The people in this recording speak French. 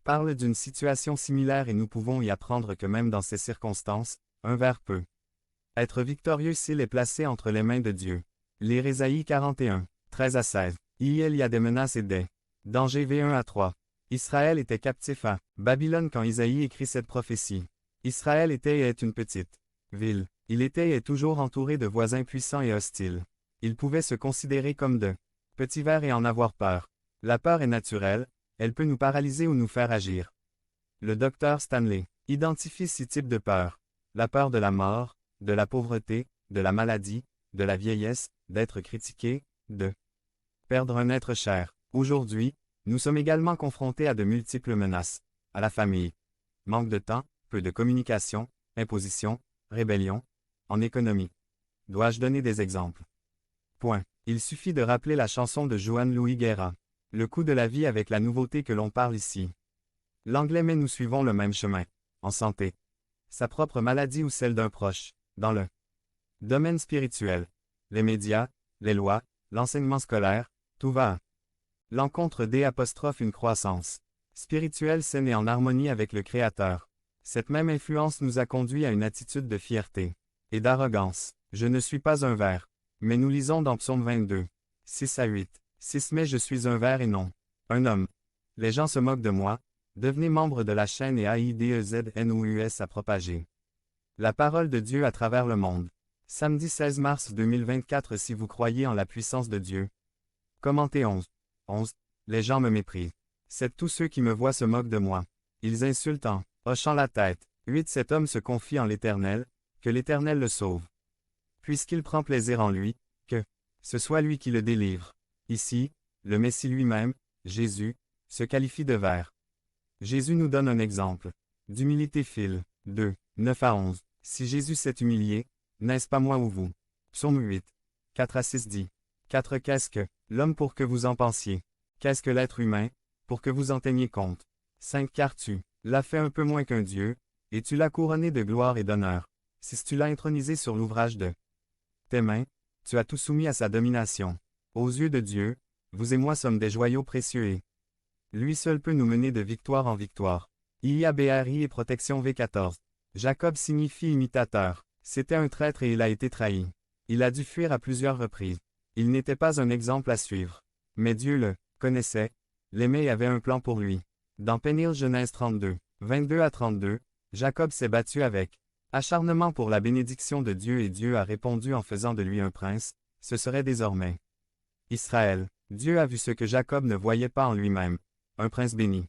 parle d'une situation similaire et nous pouvons y apprendre que même dans ces circonstances, un ver peut être victorieux s'il est placé entre les mains de Dieu. Lire Ésaïe 41, 13 à 16. Il y a des menaces et des dangers V1 à 3. Israël était captif à Babylone quand Isaïe écrit cette prophétie. Israël était et est une petite ville. Il était et est toujours entouré de voisins puissants et hostiles. Il pouvait se considérer comme de petits vers et en avoir peur. La peur est naturelle, elle peut nous paralyser ou nous faire agir. Le docteur Stanley identifie 6 types de peur. La peur de la mort, de la pauvreté, de la maladie, de la vieillesse, d'être critiqué, de perdre un être cher. Aujourd'hui, nous sommes également confrontés à de multiples menaces. À la famille. Manque de temps, peu de communication, imposition, rébellion. En économie. Dois-je donner des exemples? Point. Il suffit de rappeler la chanson de Juan Luis Guerra. Le coût de la vie avec la nouveauté que l'on parle ici. L'anglais mais nous suivons le même chemin. En santé. Sa propre maladie ou celle d'un proche. Dans le domaine spirituel. Les médias, les lois, l'enseignement scolaire, tout va à l'encontre une croissance spirituelle saine et en harmonie avec le Créateur. Cette même influence nous a conduit à une attitude de fierté et d'arrogance. Je ne suis pas un ver. Mais nous lisons dans Psaume 22, 6 à 8. 6 Mais je suis un ver et non un homme. Les gens se moquent de moi. Devenez membre de la chaîne et AIDEZNOUS à propager la parole de Dieu à travers le monde. Samedi 16 mars 2024 Si vous croyez en la puissance de Dieu. Commentez 11. 11. Les gens me méprisent. C'est tous ceux qui me voient se moquent de moi. Ils insultent en hochant la tête. 8. Cet homme se confie en l'Éternel, que l'Éternel le sauve. Puisqu'il prend plaisir en lui, que ce soit lui qui le délivre. Ici, le Messie lui-même, Jésus, se qualifie de ver. Jésus nous donne un exemple. D'humilité file. 2. 9 à 11. Si Jésus s'est humilié, n'est-ce pas moi ou vous? Psaume 8. 4 à 6 dit. 4. Qu'est-ce que l'homme pour que vous en pensiez? Qu'est-ce que l'être humain, pour que vous en teniez compte? 5. Car tu l'as fait un peu moins qu'un Dieu, et tu l'as couronné de gloire et d'honneur. 6. Tu l'as intronisé sur l'ouvrage de tes mains, tu as tout soumis à sa domination. Aux yeux de Dieu, vous et moi sommes des joyaux précieux et lui seul peut nous mener de victoire en victoire. IABRI et protection V14. Jacob signifie imitateur. C'était un traître et il a été trahi. Il a dû fuir à plusieurs reprises. Il n'était pas un exemple à suivre. Mais Dieu le connaissait, l'aimait et avait un plan pour lui. Dans Pénile Genèse 32, 22 à 32, Jacob s'est battu avec acharnement pour la bénédiction de Dieu et Dieu a répondu en faisant de lui un prince, ce serait désormais Israël. Dieu a vu ce que Jacob ne voyait pas en lui-même, un prince béni.